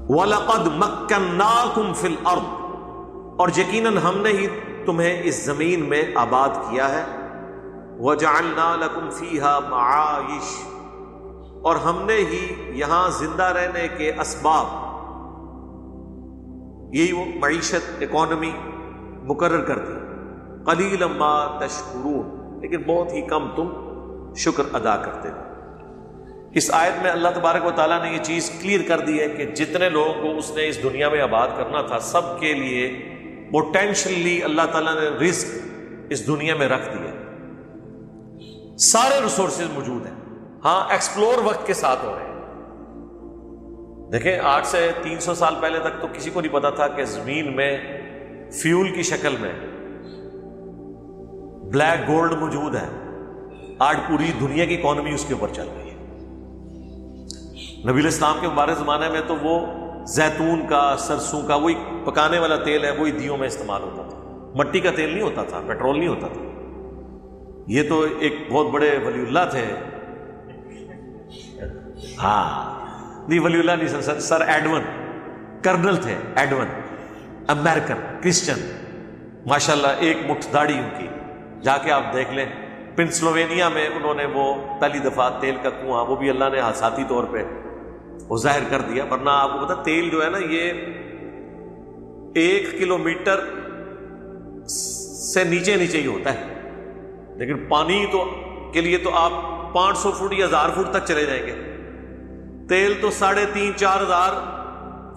وَلَقَدْ مَكَّنَّاكُمْ فِي الْأَرْضِ، اور یقیناً ہم نے ہی تمہیں اس زمین میں آباد کیا ہے، وَجَعَلْنَا لَكُمْ فِيهَا مَعَائِشَ، اور ہم نے ہی یہاں زندہ رہنے کے اسباب، یہی وہ معیشت، اکانومی مقرر کر دی. قَلِيلًا مَا تَشْكُرُونَ، لیکن بہت ہی کم تم شکر ادا کرتے ہو. اس آیت میں اللہ تبارک و تعالیٰ نے یہ چیز کلیئر کر دی ہے کہ جتنے لوگوں کو اس نے اس دنیا میں آباد کرنا تھا، سب کے لیے پوٹینشلی اللہ تعالیٰ نے رزق اس دنیا میں رکھ دیا. سارے ریسورسز موجود ہیں. ہاں ایکسپلور وقت کے ساتھ ہو رہے ہیں. دیکھیں 8 سے 300 سال پہلے تک تو کسی کو نہیں پتا تھا کہ زمین میں فیول کی شکل میں بلیک گولڈ موجود ہے. آج پوری دنیا کی اکانومی اس کے اوپر چل رہی ہے. نبی الاسلام کے مبارک زمانے میں تو وہ زیتون کا، سرسوں کا، وہی پکانے والا تیل ہے، وہی دیوں میں استعمال ہوتا تھا. مٹی کا تیل نہیں ہوتا تھا، پیٹرول نہیں ہوتا تھا. یہ تو ایک بہت بڑے ولی اللہ تھے. ہاں نہیں، ولی اللہ نہیں، سر ایڈون کرنل تھے. ایڈون امریکن کرسچن، ماشاءاللہ ایک مٹھ داڑھی ان کی. جا کے آپ دیکھ لیں، پنسلوینیا میں انہوں نے وہ پہلی دفعہ تیل کا کنواں، وہ بھی اللہ نے حادثاتی طور پہ وہ ظاہر کر دیا. ورنہ آپ کو پتا تیل جو ہے نا، یہ 1 کلومیٹر سے نیچے نیچے ہی ہوتا ہے، لیکن پانی تو کے لیے تو آپ 500 فٹ یا 1000 فٹ تک چلے جائیں گے. تیل تو 3500-4000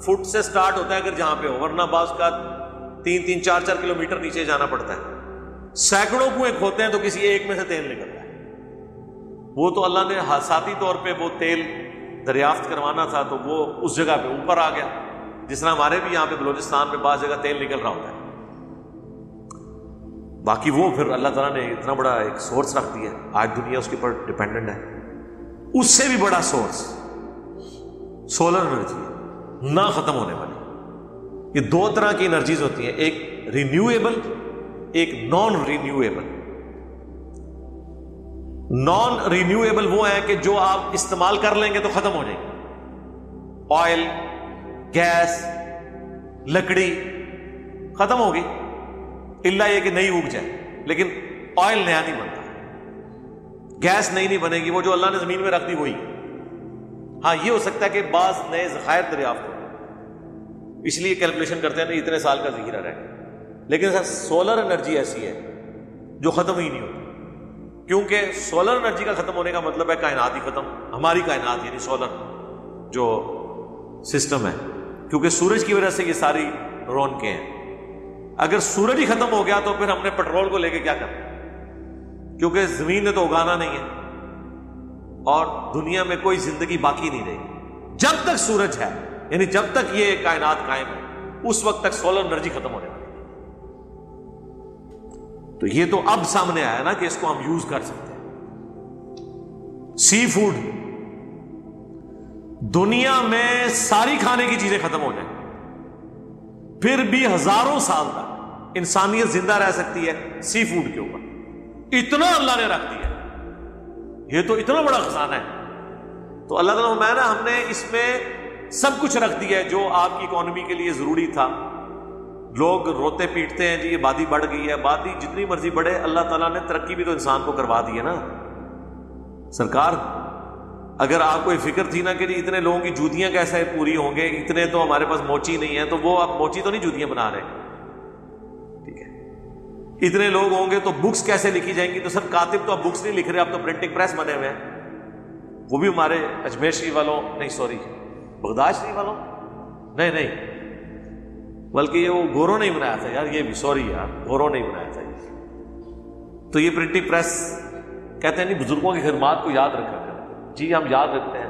فٹ سے سٹارٹ ہوتا ہے اگر جہاں پہ ہو، ورنہ بعض کا 3-4 کلومیٹر نیچے جانا پڑتا ہے. سینکڑوں کنویں کھوتے ہیں تو کسی ایک میں سے تیل نکلتا ہے. وہ تو اللہ نے حادثاتی طور پہ وہ تیل دریافت کروانا تھا تو وہ اس جگہ پہ اوپر آ گیا، جس طرح ہمارے بھی یہاں پہ بلوچستان میں بعض جگہ تیل نکل رہا ہوتا ہے. باقی وہ پھر اللہ تعالیٰ نے اتنا بڑا ایک سورس رکھ دیا، آج دنیا اس کے اوپر ڈپینڈنٹ ہے. اس سے بھی بڑا سورس سولر انرجی ہے، نہ ختم ہونے والی. یہ 2 طرح کی انرجیز ہوتی ہیں، ایک رینیویبل، ایک نان رینیویبل. نان رینیویبل وہ ہیں کہ جو آپ استعمال کر لیں گے تو ختم ہو جائیں گے. آئل، گیس، لکڑی ختم ہوگی، اللہ یہ کہ نئی اگ جائے. لیکن آئل نیا نہیں بنتا، گیس نئی نہیں بنے گی. وہ جو اللہ نے زمین میں رکھ دی وہی. ہاں یہ ہو سکتا ہے کہ بعض نئے ذخائر دریافت ہو، اس لیے کیلکولیشن کرتے ہیں نا اتنے سال کا ذخیرہ رہے. لیکن سر سولر انرجی ایسی ہے جو ختم ہی نہیں ہوتی، کیونکہ سولر انرجی کا ختم ہونے کا مطلب ہے کائنات ہی ختم. ہماری کائنات یعنی سولر جو سسٹم ہے، کیونکہ سورج کی وجہ سے یہ ساری رونقیں ہیں. اگر سورج ہی ختم ہو گیا تو پھر ہم نے پیٹرول کو لے کے کیا کرنا، کیونکہ زمین نے تو اگانا نہیں ہے اور دنیا میں کوئی زندگی باقی نہیں رہی. جب تک سورج ہے، یعنی جب تک یہ کائنات قائم ہے، اس وقت تک سولر انرجی ختم ہونے والی. تو یہ تو اب سامنے آیا نا کہ اس کو ہم یوز کر سکتے ہیں. سی فوڈ، دنیا میں ساری کھانے کی چیزیں ختم ہو جائیں پھر بھی ہزاروں سال تک انسانیت زندہ رہ سکتی ہے سی فوڈ کے اوپر. اتنا اللہ نے رکھ دیا، یہ تو اتنا بڑا خزانہ ہے. تو اللہ تعالیٰ فرمایا نا ہم نے اس میں سب کچھ رکھ دیا ہے جو آپ کی اکانومی کے لیے ضروری تھا. لوگ روتے پیٹتے ہیں جی یہ آبادی بڑھ گئی ہے. آبادی جتنی مرضی بڑھے، اللہ تعالیٰ نے ترقی بھی تو انسان کو کروا دی ہے نا. سرکار اگر آپ کو یہ فکر تھی نا کہ جی اتنے لوگوں کی جوتیاں کیسے پوری ہوں گے، اتنے تو ہمارے پاس موچی نہیں ہے، تو وہ آپ موچی تو نہیں جوتیاں بنا رہے، ٹھیک ہے. اتنے لوگ ہوں گے تو بکس کیسے لکھی جائیں گی. تو سر کاتب تو اب بکس نہیں لکھ رہے، اب تو پرنٹنگ پریس بنے ہوئے ہیں. وہ بھی ہمارے اجمیر شریف والوں، نہیں سوری بغداد شریف والوں، نہیں بلکہ یہ وہ گوروں نے بنایا تھا یار، یہ بھی سوری یار، گوروں نے بنایا تھا. تو یہ پرنٹنگ پریس کہتے ہیں نہیں بزرگوں کی خدمات کو یاد رکھا کریں. جی ہم یاد رکھتے ہیں.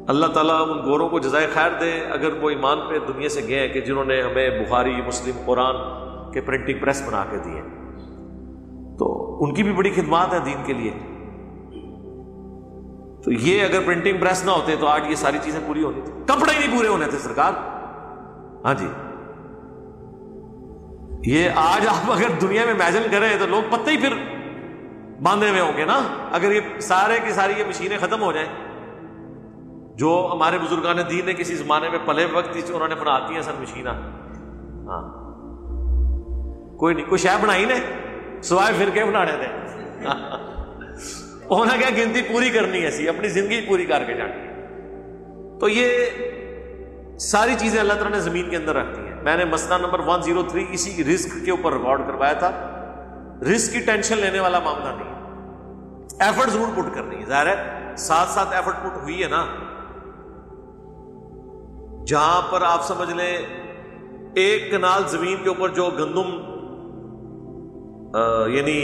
اللہ تعالیٰ ان گوروں کو جزائے خیر دے اگر وہ ایمان پہ دنیا سے گئے ہیں کہ جنہوں نے ہمیں بخاری، مسلم، قرآن کے پرنٹنگ پریس بنا کے دیے، تو ان کی بھی بڑی خدمات ہے دین کے لیے. تو یہ اگر پرنٹنگ پریس نہ ہوتے تو آج یہ ساری چیزیں پوری ہونی تھی. کپڑے ہی نہیں پورے ہونے تھے سرکار. ہاں جی، یہ آج آپ اگر دنیا میں امیجن کریں تو لوگ پتہ ہی پھر باندھے ہوئے ہوں گے نا. اگر یہ سارے کی ساری یہ مشینیں ختم ہو جائیں، جو ہمارے بزرگان دین نے کسی زمانے میں پلے وقت انہوں نے بناتی ہیں سن مشینہ. ہاں کوئی نہیں، کوئی شے بنائی نے سوائے پھر کے بنانے دے. انہوں نے کیا گنتی پوری کرنی ہے، سی اپنی زندگی پوری کر کے جانی ہے. تو یہ ساری چیزیں اللہ تعالیٰ نے زمین کے اندر رکھتی ہیں. میں نے مسئلہ نمبر 103 اسی رزق کے اوپر ریکارڈ کروایا تھا. رزق کی ٹینشن لینے والا معاملہ نہیں ہے، ایفرٹ ضرور پٹ کرنی ہے. ظاہر ہے ساتھ ساتھ ایفرٹ پٹ ہوئی ہے نا. جہاں پر آپ سمجھ لیں ایک کنال زمین کے اوپر جو گندم یعنی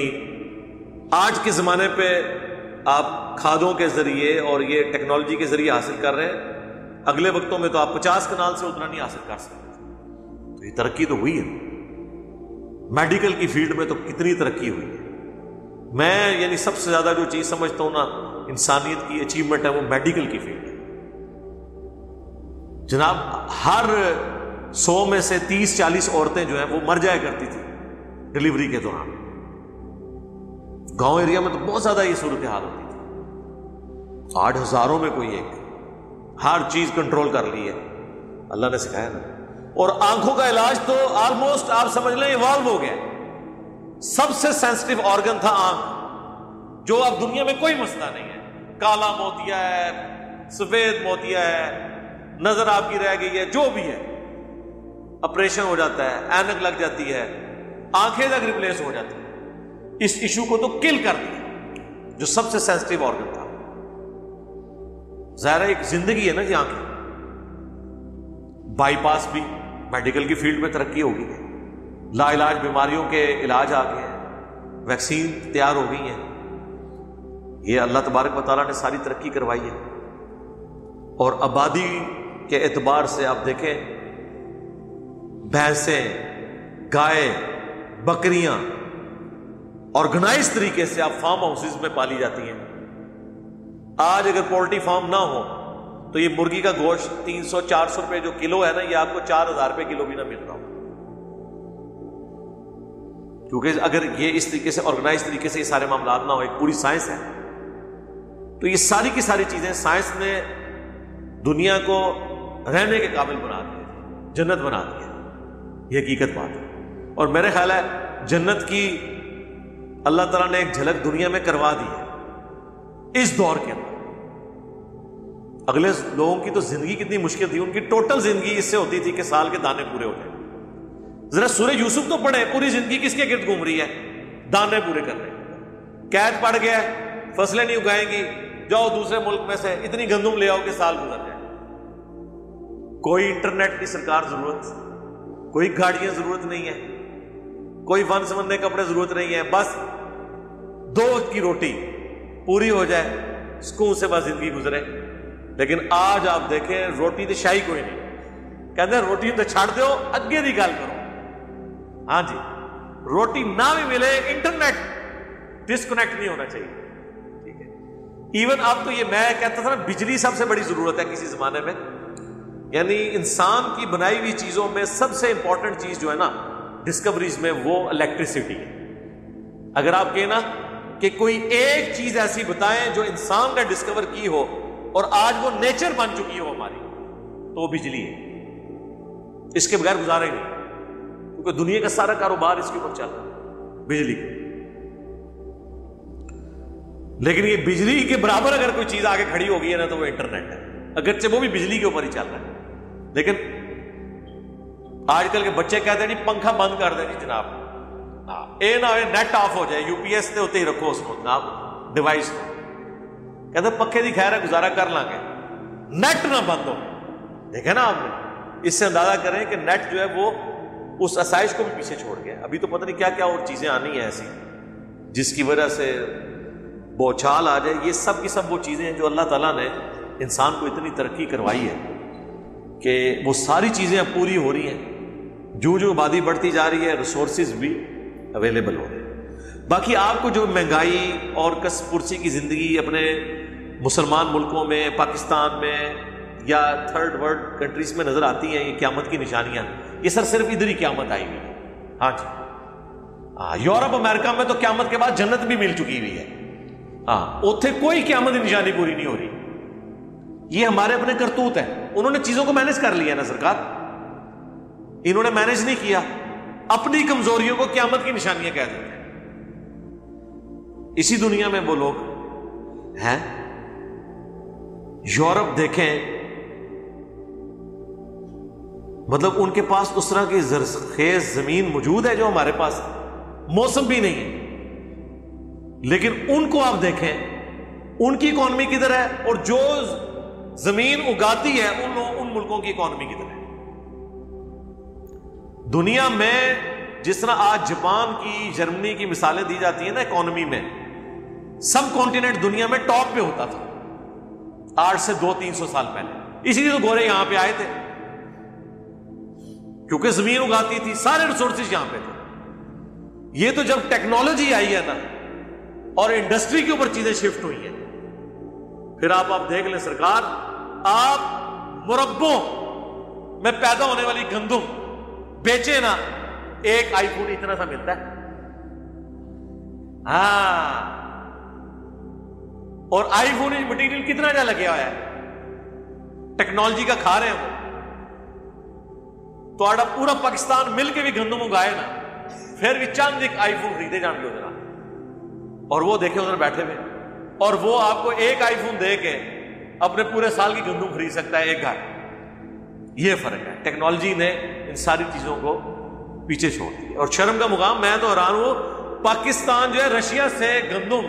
آج کے زمانے پہ آپ کھادوں کے ذریعے اور یہ ٹیکنالوجی کے ذریعے حاصل کر رہے ہیں، اگلے وقتوں میں تو آپ 50 کنال سے اتنا نہیں حاصل کر سکتے. تو یہ ترقی تو ہوئی ہے. میڈیکل کی فیلڈ میں تو کتنی ترقی ہوئی ہے. میں یعنی سب سے زیادہ جو چیز سمجھتا ہوں نا انسانیت کی اچیومنٹ ہے وہ میڈیکل کی فیلڈ ہے. جناب ہر 100 میں سے 30-40 عورتیں جو ہیں وہ مر جایا کرتی تھی ڈلیوری کے دوران. گاؤں ایریا میں تو بہت زیادہ یہ صورتحال ہوتی تھی. 8 ہزاروں میں کوئی ایک ہر چیز کنٹرول کر لی ہے، اللہ نے سکھایا نا. اور آنکھوں کا علاج تو آلموسٹ آپ سمجھ لیں ایوالو ہو گیا. سب سے سینسٹیو آرگن تھا آنکھ، جو اب دنیا میں کوئی مسئلہ نہیں ہے. کالا موتیا ہے، سفید موتیا ہے، نظر آپ کی رہ گئی ہے، جو بھی ہے آپریشن ہو جاتا ہے، اینک لگ جاتی ہے، آنکھیں تک ریپلیس ہو جاتی ہے. اس ایشو کو تو کل کر دیا جو سب سے سینسٹیو آرگن تھا. ظاہر ایک زندگی ہے نا جی آنکھیں. بائی پاس بھی میڈیکل کی فیلڈ میں ترقی ہوگی ہے. لا علاج بیماریوں کے علاج آ گئے ہیں، ویکسین تیار ہو گئی ہیں. یہ اللہ تبارک و تعالیٰ نے ساری ترقی کروائی ہے. اور آبادی کے اعتبار سے آپ دیکھیں بھینسیں، گائے، بکریاں آرگنائز طریقے سے آپ فارم ہاؤسز میں پالی جاتی ہیں. آج اگر پولٹری فارم نہ ہو تو یہ مرغی کا گوشت 300-400 روپے جو کلو ہے نا، یہ آپ کو 4000 روپے کلو بھی نہ مل رہا ہو. کیونکہ اگر یہ اس طریقے سے آرگنائز طریقے سے یہ سارے معاملات نہ ہو، ایک پوری سائنس ہے. تو یہ ساری کی ساری چیزیں سائنس نے دنیا کو رہنے کے قابل بنا دیا، جنت بنا دیا. یہ حقیقت بات ہے. اور میرے خیال ہے جنت کی اللہ تعالیٰ نے ایک جھلک دنیا میں کروا دی ہے اس دور کے اندر. اگلے لوگوں کی تو زندگی کتنی مشکل تھی، ان کی ٹوٹل زندگی اس سے ہوتی تھی کہ سال کے دانے پورے ہو جائیں. ذرا سورہ یوسف تو پڑھے، پوری زندگی کس کے گرد گھوم رہی ہے؟ دانے پورے کر رہے ہیں. قید پڑ گیا ہے، فصلیں نہیں اگائیں گی، جاؤ دوسرے ملک میں سے اتنی گندم لے آؤ کہ سال گزر جائے. کوئی انٹرنیٹ کی سرکار ضرورت، کوئی گاڑیاں ضرورت نہیں ہے، کوئی ون سمندے کپڑے ضرورت نہیں ہے. بس 2 وقت کی روٹی پوری ہو جائے، سکون سے بس زندگی گزرے. لیکن آج آپ دیکھیں روٹی تو شاہی کوئی نہیں. کہتے ہیں روٹی تو چھاڑ دو، اگے دی گل کرو. ہاں جی، روٹی نہ بھی ملے، انٹرنیٹ ڈسکنیکٹ نہیں ہونا چاہیے. ٹھیک ہے. ایون اب تو یہ میں کہتا تھا نا، بجلی سب سے بڑی ضرورت ہے کسی زمانے میں. یعنی انسان کی بنائی ہوئی چیزوں میں سب سے امپورٹنٹ چیز جو ہے نا ڈسکوریز میں، وہ الیکٹریسٹی ہے. اگر آپ کہنا کہ کوئی ایک چیز ایسی بتائیں جو انسان نے ڈسکور کی ہو اور آج وہ نیچر بن چکی ہو ہماری، تو وہ بجلی ہے. اس کے بغیر گزارا ہی نہیں، کیونکہ دنیا کا سارا کاروبار اس کے اوپر چل رہا ہے، بجلی. لیکن یہ بجلی کے برابر اگر کوئی چیز آگے کھڑی ہو گئی ہے نا تو وہ انٹرنیٹ ہے، اگرچہ وہ بھی بجلی کے اوپر ہی چل رہا ہے. لیکن آج کل کے بچے کہتے ہیں جی پنکھا بند کر دیں جی جناب، اے نہ ہوئے نیٹ آف ہو جائے، یو پی ایس ہوتے ہی رکھو اس کو جناب ڈیوائس کو. کہتے ہیں پکے دی خیر ہے گزارا کر لیں گے، نیٹ نہ بند ہو. دیکھیں نا آپ نے، اس سے اندازہ کریں کہ نیٹ جو ہے وہ اس آسائش کو بھی پیچھے چھوڑ گیا. ابھی تو پتہ نہیں کیا کیا اور چیزیں آنی ہیں ایسی جس کی وجہ سے بوچھال آ جائے. یہ سب کی سب وہ چیزیں ہیں جو اللہ تعالیٰ نے انسان کو اتنی ترقی کروائی ہے کہ وہ ساری چیزیں اب پوری ہو رہی ہیں. جو آبادی بڑھتی جا رہی ہے، ریسورسز بھی اویلیبل ہو رہے ہیں. باقی آپ کو جو مہنگائی اور کس پرسی کی زندگی اپنے مسلمان ملکوں میں، پاکستان میں یا تھرڈ ورلڈ کنٹریز میں نظر آتی ہیں، یہ قیامت کی نشانیاں، یہ صرف ادھر ہی قیامت آئی ہوئی ہے. ہاں جی، یورپ امریکہ میں تو قیامت کے بعد جنت بھی مل چکی ہوئی ہے. ہاں، اتنے کوئی قیامت کی نشانی پوری نہیں ہو رہی. یہ ہمارے اپنے کرتوت ہیں. انہوں نے چیزوں کو مینج کر لیا نا سرکار, انہوں نے مینج نہیں کیا, اپنی کمزوریوں کو قیامت کی نشانیاں کہہ دیتے ہیں. اسی دنیا میں وہ لوگ ہیں. یورپ دیکھیں, مطلب ان کے پاس اس طرح کی زرخیز زمین موجود ہے جو ہمارے پاس, موسم بھی نہیں ہے, لیکن ان کو آپ دیکھیں ان کی اکانومی کدھر ہے, اور جو زمین اگاتی ہے ان ملکوں کی اکانومی کدھر ہے. دنیا میں جس طرح آج جاپان کی, جرمنی کی مثالیں دی جاتی ہیں نا اکانومی میں, سب کانٹیننٹ دنیا میں ٹاپ پہ ہوتا تھا آج سے 200-300 سال پہلے. اسی لیے تو گورے یہاں پہ آئے تھے, کیونکہ زمین اگاتی تھی, سارے ریسورسز یہاں پہ تھے. یہ تو جب ٹیکنالوجی آئی ہے نا اور انڈسٹری کے اوپر چیزیں شفٹ ہوئی ہیں, پھر آپ دیکھ لیں سرکار, آپ مربوں میں پیدا ہونے والی گندم بیچے نا, ایک آئی فون اتنا سا ملتا ہے. ہاں, اور آئی فون مٹیریل کتنا جا لگیا ہوا ہے, ٹیکنالوجی کا کھا رہے ہیں وہ. تو آڑا پورا پاکستان مل کے بھی گندم اگائے نا, پھر بھی چند ایک آئی فون خریدے جان گے ادھر, اور وہ دیکھیں ادھر بیٹھے ہوئے, اور وہ آپ کو ایک آئی فون دے کے اپنے پورے سال کی گندم خرید سکتا ہے ایک گھر. یہ فرق ہے, ٹیکنالوجی نے ان ساری چیزوں کو پیچھے چھوڑ دیا. اور شرم کا مقام, میں تو حیران ہوں, پاکستان جو ہے رشیا سے گندم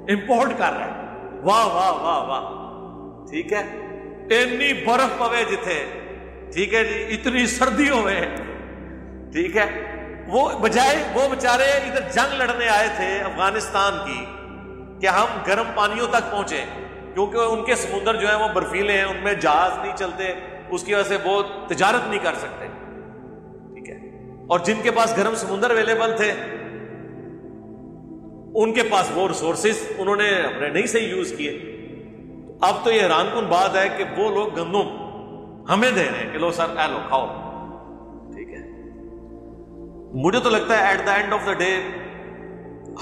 امپورٹ کر رہا ہے. واہ واہ واہ واہ, ٹھیک ہے, اتنی برف پوے جتھے, ٹھیک ہے جی, اتنی سردی ہوئے, ٹھیک ہے. وہ بجائے وہ بیچارے ادھر جنگ لڑنے آئے تھے افغانستان کی کہ ہم گرم پانیوں تک پہنچے, کیونکہ ان کے سمندر جو ہیں وہ برفیلے ہیں, ان میں جہاز نہیں چلتے, اس کی وجہ سے وہ تجارت نہیں کر سکتے, ٹھیک ہے. اور جن کے پاس گرم سمندر اویلیبل تھے ان کے پاس وہ ریسورسز انہوں نے اپنے نہیں صحیح یوز کیے. اب تو یہ حیران کن بات ہے کہ وہ لوگ گندم ہمیں دے رہے ہیں کہ لو سر اے لو کھاؤ, ٹھیک ہے. مجھے تو لگتا ہے at the end of the day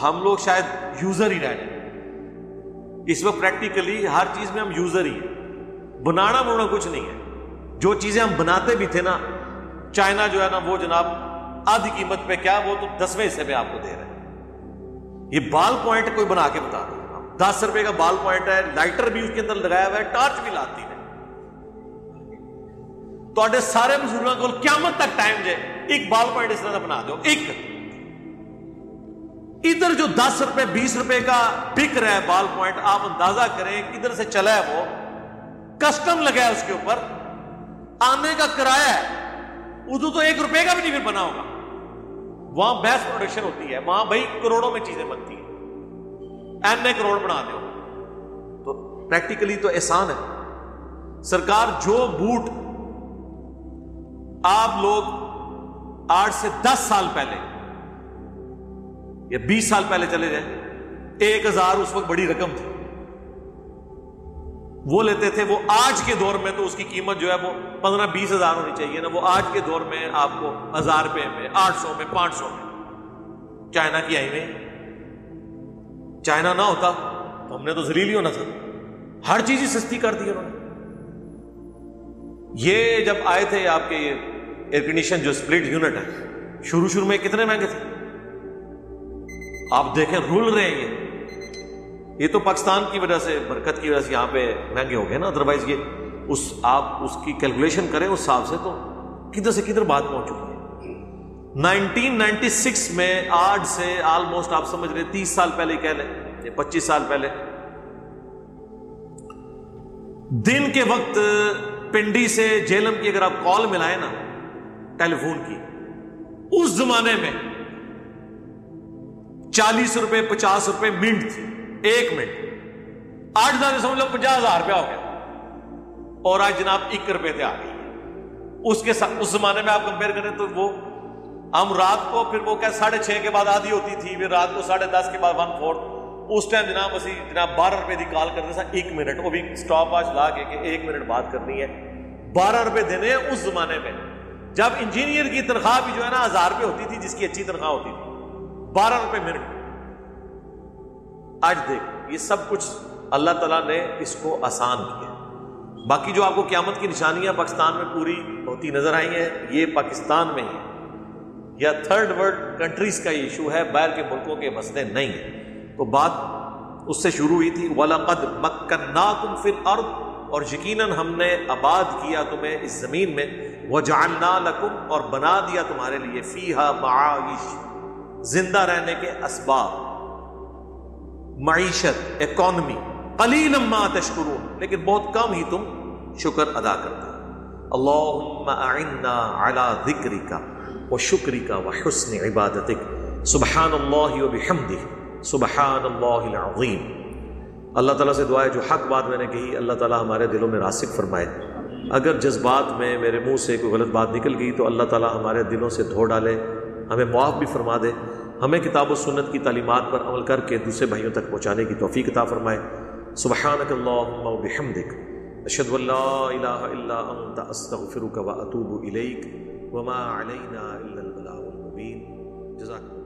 ہم لوگ شاید یوزر ہی رہ جائیں. اس وقت پریکٹیکلی ہر چیز میں ہم یوزر ہی ہیں, بنانا بنانا کچھ نہیں ہے. جو چیزیں ہم بناتے بھی تھے نا, چائنا جو ہے نا وہ جناب آدھی قیمت پہ, کیا وہ تو 10ویں حصے پہ آپ کو دے رہے ہیں. یہ بال پوائنٹ کوئی بنا کے بتا دو, 10 روپے کا بال پوائنٹ ہے, لائٹر بھی اس کے اندر لگایا ہوا ہے, ٹارچ بھی لاتی ہے. تو سارے بزرگوں کو قیامت تک ٹائم جائے, ایک بال پوائنٹ اس طرح بنا دو. ایک ادھر جو 10 روپے 20 روپے کا بک رہا ہے بال پوائنٹ, آپ اندازہ کریں کدھر سے چلا ہے, وہ کسٹم لگا ہے اس کے اوپر, آنے کا کرایہ ہے, ادھر تو 1 روپے کا بھی نہیں پھر بنا ہوگا. وہاں بیس پروڈکشن ہوتی ہے, وہاں بھائی کروڑوں میں چیزیں بنتی ہیں, این کروڑ بنا دو. تو پریکٹیکلی تو احسان ہے سرکار. جو بوٹ آپ لوگ 8 سے 10 سال پہلے یا 20 سال پہلے چلے جائیں, 1000 اس وقت بڑی رقم تھی, وہ لیتے تھے. وہ آج کے دور میں تو اس کی قیمت جو ہے وہ 15-20 ہزار ہونی چاہیے نا. وہ آج کے دور میں آپ کو 1000 روپے میں, 800 میں, 500 میں. چائنا کی آئی میں, چائنا نہ ہوتا تو ہم نے تو ذلیل ہی ہونا تھا. ہر چیز ہی سستی کر دی انہوں نے. یہ جب آئے تھے آپ کے یہ ایئر کنڈیشن جو سپلٹ یونٹ ہے, شروع میں کتنے مہنگے تھے, آپ دیکھیں رول رہے ہیں. یہ تو پاکستان کی وجہ سے, برکت کی وجہ سے یہاں پہ مہنگے ہو گئے نا, ادروائز یہ آپ اس کی کیلکولیشن کریں اس حساب سے تو کدھر سے کدھر بات پہنچ چکی ہے. 1996 میں آج سے آلموسٹ آپ سمجھ رہے 30 سال پہلے کہہ لیں, 25 سال پہلے, دن کے وقت پنڈی سے جیلم کی اگر آپ کال ملائیں نا ٹیلی فون کی, اس زمانے میں 40 روپے 50 روپے منٹ تھی, 1 منٹ. 8 ہزار سمجھ لو 50,000 روپیہ ہو گیا, اور آج جناب 1 روپے پہ آ گئی. اس کے ساتھ اس زمانے میں آپ کمپیئر کریں تو وہ ہم رات کو پھر وہ کیا 6:30 کے بعد آدھی ہوتی تھی, پھر رات کو 10:30 کے بعد 1/4. اس ٹائم جناب اسی جناب 12 روپے کی کال کرتے تھا 1 منٹ, وہ بھی سٹاپ واچ لا کے کہ 1 منٹ بات کرنی ہے. 12 روپے دینے ہیں اس زمانے میں, جب انجینئر کی تنخواہ بھی جو ہے نا 1000 روپے ہوتی تھی, جس کی اچھی تنخواہ ہوتی تھی. 12 روپے منٹ. آج دیکھ, یہ سب کچھ اللہ تعالیٰ نے اس کو آسان کیا. باقی جو آپ کو قیامت کی نشانیاں پاکستان میں پوری ہوتی نظر آئی ہیں، یہ پاکستان میں ہی ہے یا تھرڈ ورلڈ کنٹریز کا ایشو ہے، باہر کے ملکوں کے مسئلے نہیں ہیں۔ تو بات اس سے شروع ہوئی تھی وَلَقَدْ مَكَّنَّاكُمْ فِي الْأَرْضِ، اور یقیناً ہم نے آباد کیا تمہیں اس زمین میں، وَجَعَلْنَا لَكُمْ، اور بنا دیا تمہارے لیے، فِيهَا مَعَائِشَ، زندہ رہنے کے اسباب، معیشت، اکانومی، قلیلا ما تشکرون، لیکن بہت کم ہی تم شکر ادا کرتے ہیں۔ اللہم اعنا علی ذکرک وشکرک وحسن عبادتک، سبحان اللہ وبحمدہ، سبحان اللہ العظیم۔ اللہ تعالیٰ سے دعا ہے جو حق بات میں نے کہی اللہ تعالیٰ ہمارے دلوں میں راسخ فرمائے، اگر جذبات میں میرے منہ سے کوئی غلط بات نکل گئی تو اللہ تعالیٰ ہمارے دلوں سے دھو ڈالے، ہمیں معاف بھی فرما دے، ہمیں کتاب و سنت کی تعلیمات پر عمل کر کے دوسرے بھائیوں تک پہنچانے کی توفیق عطا فرمائے۔ سبحانک اللہم وبحمدک، اشہد ان لا الہ الا انت، استغفرک واتوب الیک، وما علینا الا البلاغ المبین۔ جزاکم اللہ۔